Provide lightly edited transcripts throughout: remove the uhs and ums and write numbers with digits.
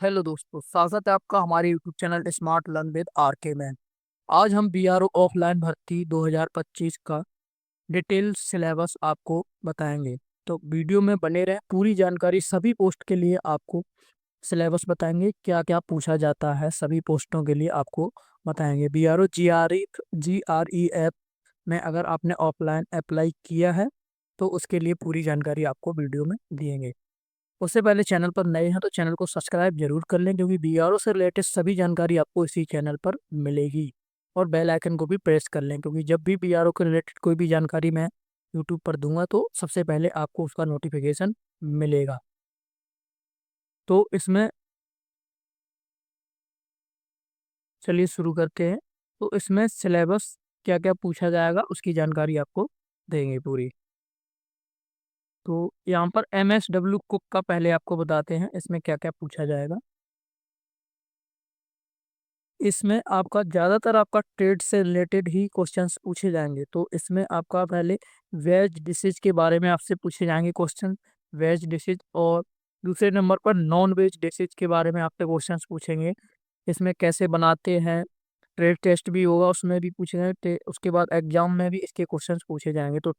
Hello दोस्तों, स्वागत है आपका हमारे YouTube channel Smart Learn with R K Man. आज हम बीआरओ ऑफलाइन भर्ती 2025 का डिटेल सिलेबस आपको बताएंगे। तो वीडियो में बने रहे, पूरी जानकारी सभी पोस्ट के लिए आपको सिलेबस बताएंगे, क्या क्या पूछा जाता है सभी पोस्टों के लिए आपको बताएंगे। बीआरओ जीआरई ऐप में अगर आपने ऑफलाइन अप्लाई किया है तो उसके लिए पूरी जानकारी आपको वीडियो में दिएंगे। उससे पहले चैनल पर नए हैं तो चैनल को सब्सक्राइब जरूर कर लें, क्योंकि बीआरओ से रिलेटेड सभी जानकारी आपको इसी चैनल पर मिलेगी। और बेल आइकन को भी प्रेस कर लें, क्योंकि जब भी बीआरओ के रिलेटेड कोई भी जानकारी मैं यूट्यूब पर दूंगा तो सबसे पहले आपको उसका नोटिफिकेशन मिलेगा। तो इसमें चलिए शुरू करते हैं। तो इसमें सिलेबस क्या क्या पूछा जाएगा उसकी जानकारी आपको देंगे पूरी। तो यहाँ पर MSW कुक का पहले आपको बताते हैं इसमें क्या क्या पूछा जाएगा। इसमें आपका ज़्यादातर आपका ट्रेड से रिलेटेड ही क्वेश्चंस पूछे जाएंगे। तो इसमें आपका पहले वेज डिशेज के बारे में आपसे पूछे जाएंगे क्वेश्चन, वेज डिशेज। और दूसरे नंबर पर नॉन वेज डिशेज के बारे में आपसे क्वेश्चंस पूछेंगे, इसमें कैसे बनाते हैं। ट्रेड टेस्ट भी होगा, उसमें भी पूछेंगे। उसके बाद एग्जाम में भी इसके क्वेश्चंस पूछे जाएंगे। तो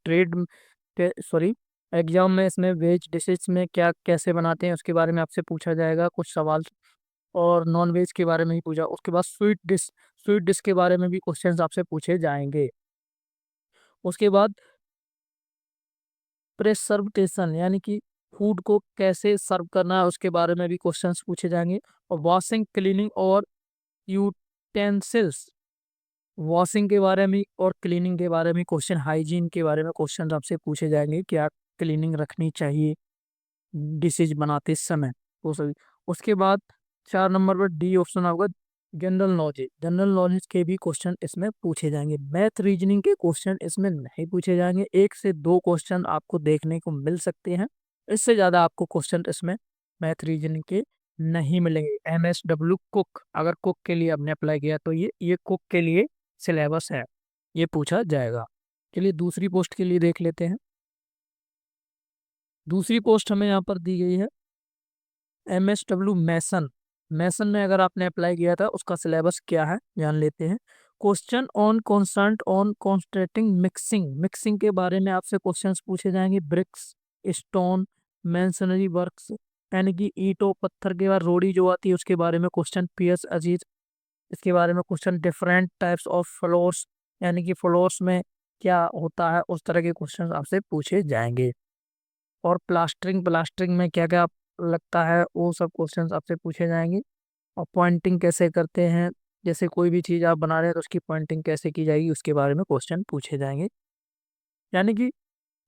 सॉरी, एग्जाम में इसमें वेज डिशेज में क्या कैसे बनाते हैं उसके बारे में आपसे पूछा जाएगा कुछ सवाल। और नॉन वेज के बारे में ही पूछा। उसके बाद स्वीट डिश के बारे में भी क्वेश्चंस आपसे पूछे जाएंगे। उसके बाद प्रेसर्वेशन यानी कि फूड को कैसे सर्व करना है उसके बारे में भी क्वेश्चंस पूछे जाएंगे। और वॉशिंग क्लीनिंग और यूटेंसिल्स, वॉशिंग के बारे में और क्लीनिंग के बारे में क्वेश्चन, हाइजीन के बारे में क्वेश्चन आपसे पूछे जाएंगे, क्या क्लीनिंग रखनी चाहिए डिशेज बनाते समय, वो सभी। उसके बाद 4 नंबर पर डी ऑप्शन आपका जनरल नॉलेज के भी क्वेश्चन इसमें पूछे जाएंगे। मैथ रीजनिंग के क्वेश्चन इसमें नहीं पूछे जाएंगे, 1 से 2 क्वेश्चन आपको देखने को मिल सकते हैं। इससे ज़्यादा आपको क्वेश्चन इसमें मैथ रीजनिंग के नहीं मिलेंगे। MSW कुक, अगर कुक के लिए आपने अप्लाई किया तो ये कुक के लिए सिलेबस है, ये पूछा जाएगा। चलिए दूसरी पोस्ट के लिए देख लेते हैं। दूसरी पोस्ट हमें यहाँ पर दी गई है MSW मैसन। मैसन में अगर आपने अप्लाई किया था उसका सिलेबस क्या है जान लेते हैं। Question on concrete on concreting mixing, mixing के बारे में आपसे क्वेश्चंस पूछे जाएंगे। ब्रिक्स, स्टोन, मेंसनरी वर्क्स यानी कि ईंटों पत्थर के बाद रोड़ी जो आती है उसके बारे में क्वेश्चन। पियर्स अजीज, इसके बारे में question. Different types of floors यानी कि फ्लोर्स में क्या होता है उस तरह के क्वेश्चन आपसे पूछे जाएंगे। और प्लास्टरिंग, प्लास्टरिंग में क्या क्या लगता है वो सब क्वेश्चंस आपसे पूछे जाएंगे। और पॉइंटिंग कैसे करते हैं, जैसे कोई भी चीज़ आप बना रहे हैं तो उसकी पॉइंटिंग कैसे की जाएगी उसके बारे में क्वेश्चन पूछे जाएंगे। यानी कि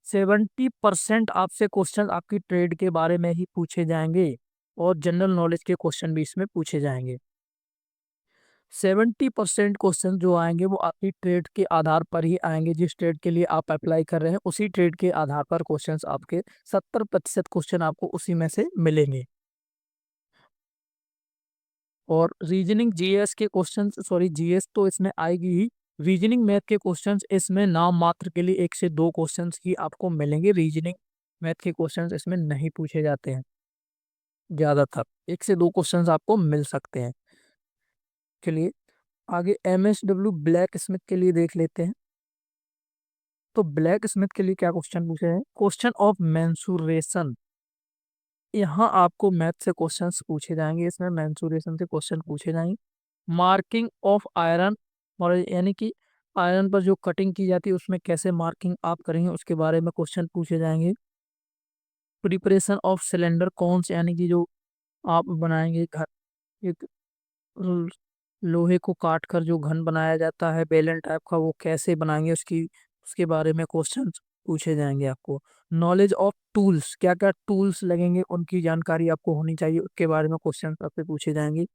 70% आपसे क्वेश्चन आपकी ट्रेड के बारे में ही पूछे जाएंगे। और जनरल नॉलेज के क्वेश्चन भी इसमें पूछे जाएंगे। 70% क्वेश्चन जो आएंगे वो आपकी ट्रेड के आधार पर ही आएंगे, जिस ट्रेड के लिए आप अप्लाई कर रहे हैं उसी ट्रेड के आधार पर क्वेश्चंस आपके 70% क्वेश्चन आपको उसी में से मिलेंगे। और रीजनिंग जीएस के क्वेश्चंस, सॉरी जीएस तो इसमें आएगी ही, रीजनिंग मैथ के क्वेश्चंस इसमें नाम मात्र के लिए 1 से 2 क्वेश्चंस ही आपको मिलेंगे। रीजनिंग मैथ के क्वेश्चंस इसमें नहीं पूछे जाते हैं ज्यादातर, 1 से 2 क्वेश्चंस आपको मिल सकते हैं। चलिए आगे MSW ब्लैक स्मिथ के लिए देख लेते हैं। तो ब्लैक स्मिथ के लिए क्या क्वेश्चन पूछे हैं। क्वेश्चन ऑफ मेंसुरेशन, यहाँ आपको मैथ से क्वेश्चंस पूछे जाएंगे, इसमें मेंसुरेशन से क्वेश्चन पूछे जाएंगे। मार्किंग ऑफ आयरन, और यानी कि आयरन पर जो कटिंग की जाती है उसमें कैसे मार्किंग आप करेंगे उसके बारे में क्वेश्चन पूछे जाएंगे। प्रिपरेशन ऑफ सिलेंडर कौन यानी कि जो आप बनाएंगे घर, एक ल- लोहे को काट कर जो घन बनाया जाता है बेलन टाइप का, वो कैसे बनाएंगे उसकी उसके बारे में क्वेश्चन पूछे जाएंगे आपको। नॉलेज ऑफ टूल्स, क्या क्या टूल्स लगेंगे उनकी जानकारी आपको होनी चाहिए, उसके बारे में क्वेश्चन आपसे पूछे जाएंगे।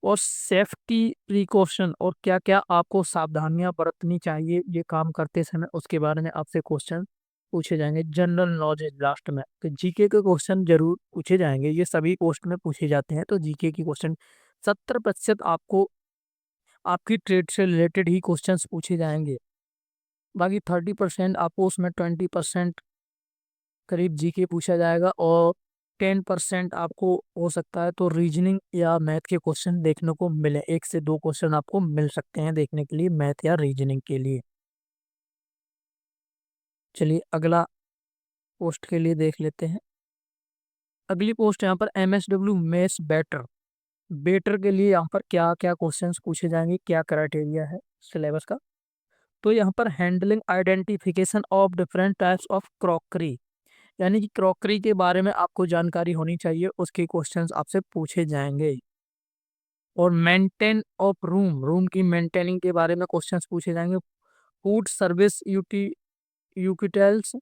और सेफ्टी प्रिकॉशन, और क्या क्या आपको सावधानियां बरतनी चाहिए ये काम करते समय उसके बारे में आपसे क्वेश्चन पूछे जाएंगे। जनरल नॉलेज लास्ट में तो जीके के क्वेश्चन जरूर पूछे जाएंगे, ये सभी पोस्ट में पूछे जाते हैं। तो जीके की क्वेश्चन 70% आपको आपकी ट्रेड से रिलेटेड ही क्वेश्चंस पूछे जाएंगे। बाकी 30% आपको उसमें 20% करीब जीके पूछा जाएगा। और 10% आपको हो सकता है तो रीजनिंग या मैथ के क्वेश्चन देखने को मिले, 1 से 2 क्वेश्चन आपको मिल सकते हैं देखने के लिए मैथ या रीजनिंग के लिए। चलिए अगला पोस्ट के लिए देख लेते हैं। अगली पोस्ट यहाँ पर MSW मैथ्स बेटर, बेटर के लिए यहाँ पर क्या क्या क्वेश्चंस पूछे जाएंगे, क्या क्राइटेरिया है सिलेबस का। तो यहाँ पर handling identification of different types of crockery, यानी कि क्रॉकरी के बारे में आपको जानकारी होनी चाहिए, उसके क्वेश्चंस आपसे पूछे जाएंगे। और मेंटेन ऑफ रूम, रूम की मेंटेनिंग के बारे में क्वेश्चंस पूछे जाएंगे। फूड सर्विस यूटिल्स,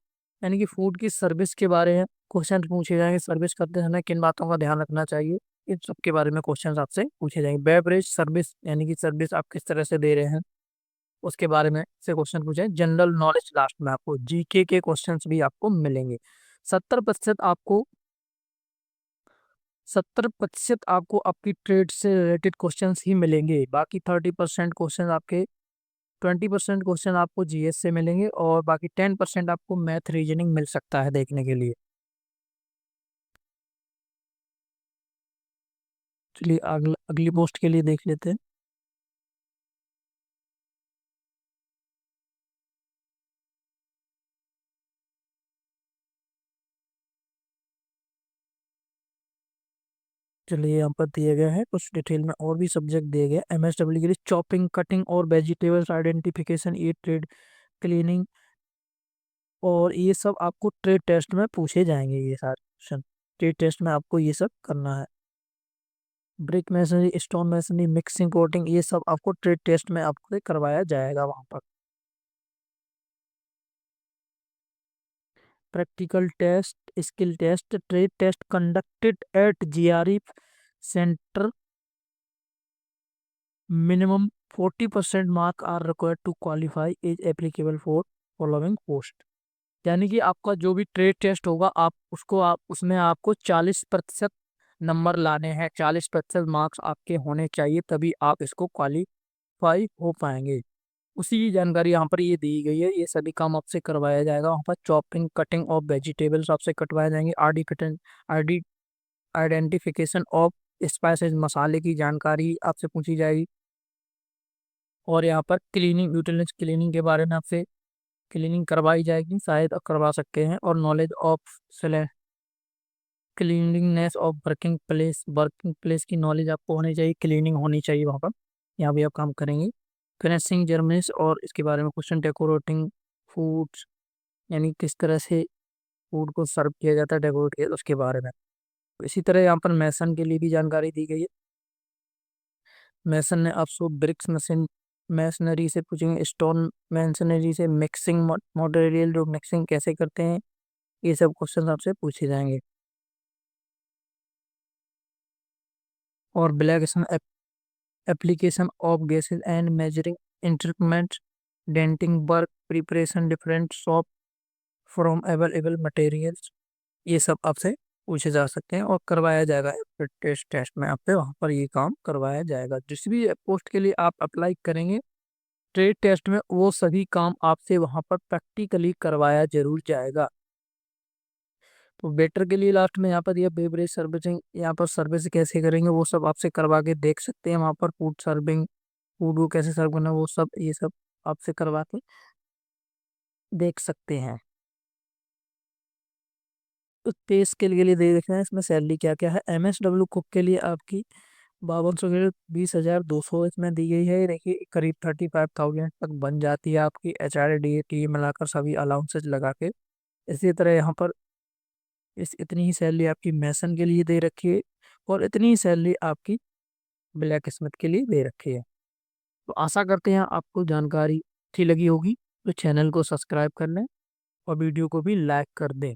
यानी कि फूड की सर्विस के बारे में क्वेश्चन पूछे जाएंगे, सर्विस करते समय किन बातों का ध्यान रखना चाहिए, इन सब के बारे में क्वेश्चंस आपसे पूछे जाएंगे। बेवरेज सर्विस, यानी कि सर्विस आप किस तरह से दे रहे हैं उसके बारे में से क्वेश्चन पूछे। जनरल नॉलेज लास्ट में आपको जीके के क्वेश्चंस भी आपको मिलेंगे। 70% आपको 70% आपको आपकी ट्रेड से रिलेटेड क्वेश्चंस ही मिलेंगे, बाकी 30% क्वेश्चन आपके 20% क्वेश्चन आपको जीएस से मिलेंगे और बाकी 10% आपको मैथ रीजनिंग मिल सकता है देखने के लिए। चलिए अगली पोस्ट के लिए देख लेते हैं। चलिए यहाँ पर दिया गया है कुछ डिटेल में और भी सब्जेक्ट दिए गए। MSW के लिए चॉपिंग, कटिंग और वेजिटेबल्स आइडेंटिफिकेशन, ये ट्रेड क्लीनिंग, और ये सब आपको ट्रेड टेस्ट में पूछे जाएंगे। ये सारे क्वेश्चन ट्रेड टेस्ट में आपको ये सब करना है। Brick masonry, stone masonry, mixing, coating, ये सब आपको ट्रेड टेस्ट में आपको करवाया जाएगा वहां पर। Practical test, skill test, trade test conducted at GRE centre, minimum 40% mark are required to qualify is applicable for following post, यानी कि आपका जो भी ट्रेड टेस्ट होगा आप उसमें आपको 40% नंबर लाने हैं, 40% मार्क्स आपके होने चाहिए, तभी आप इसको क्वालिफाई हो पाएंगे। उसी की जानकारी यहाँ पर ये दी गई है। ये सभी काम आपसे करवाया जाएगा वहाँ पर। चॉपिंग, कटिंग ऑफ वेजिटेबल्स आपसे कटवाए जाएंगे। आईडी आइडेंटिफिकेशन ऑफ स्पाइसेस, मसाले की जानकारी आपसे पूछी जाएगी। और यहाँ पर क्लीनिंग यूटिलिटीज, क्लीनिंग के बारे में आपसे क्लीनिंग करवाई जाएगी, शायद करवा सकते हैं। और knowledge of cleanliness of working place, working place की नॉलेज आपको होनी चाहिए, क्लीनिंग होनी चाहिए वहाँ पर, यहाँ भी आप काम करेंगे। फिनिशिंग जर्मनीस, और इसके बारे में क्वेश्चन। डेकोरेटिंग फूड्स, यानी किस तरह से फूड को सर्व किया जाता है, डेकोरेट किया, उसके बारे में। इसी तरह यहाँ पर मैसन के लिए भी जानकारी दी गई है। मैसन ने आपको ब्रिक्स मशीन मैसनरी से पूछेंगे, स्टोन मैसनरी से मिक्सिंग मटेरियल, जो मिक्सिंग कैसे करते हैं, ये सब क्वेश्चन आपसे पूछे जाएंगे। और black application of gases and measuring instruments, denting work, preparation different shop from available materials, ये सब आपसे पूछे जा सकते हैं और करवाया जाएगा। टेस्ट टेस्ट में आपसे वहाँ पर ये काम करवाया जाएगा। जिस भी पोस्ट के लिए आप अप्लाई करेंगे ट्रेड टेस्ट में, वो सभी काम आपसे वहाँ पर प्रैक्टिकली करवाया जरूर जाएगा। तो बेटर के लिए लास्ट में यहाँ पर यह बेवरेज सर्विसिंग, यहाँ पर सर्विस कैसे करेंगे वो सब आपसे करवा के देख सकते हैं वहाँ पर। फूड सर्विंग, फूड को कैसे सर्व करना, वो सब ये सब आपसे करवा के देख सकते हैं। तो पे स्केल के लिए दे देखना है इसमें सैलरी क्या क्या है। MSW कुक के लिए आपकी 5200 के 20,200 इसमें दी गई है। देखिए करीब 35,000 तक बन जाती है आपकी, HRA DA मिलाकर सभी अलाउंसेज लगा के। इसी तरह यहाँ पर इतनी ही सैलरी आपकी मैसन के लिए दे रखी है, और इतनी ही सैलरी आपकी ब्लैक स्मिथ के लिए दे रखी है। तो आशा करते हैं आपको जानकारी अच्छी लगी होगी। तो चैनल को सब्सक्राइब कर लें और वीडियो को भी लाइक कर दें,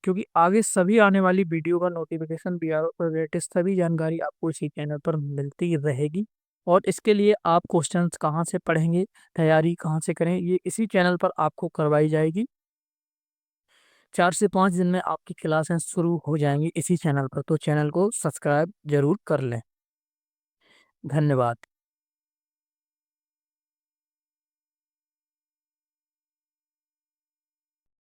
क्योंकि आगे सभी आने वाली वीडियो का नोटिफिकेशन BRO पर रिलेटेड सभी जानकारी आपको इसी चैनल पर मिलती रहेगी। और इसके लिए आप क्वेश्चंस कहाँ से पढ़ेंगे, तैयारी कहाँ से करें, ये इसी चैनल पर आपको करवाई जाएगी। 4 से 5 दिन में आपकी क्लासें शुरू हो जाएंगी इसी चैनल पर, तो चैनल को सब्सक्राइब जरूर कर लें। धन्यवाद।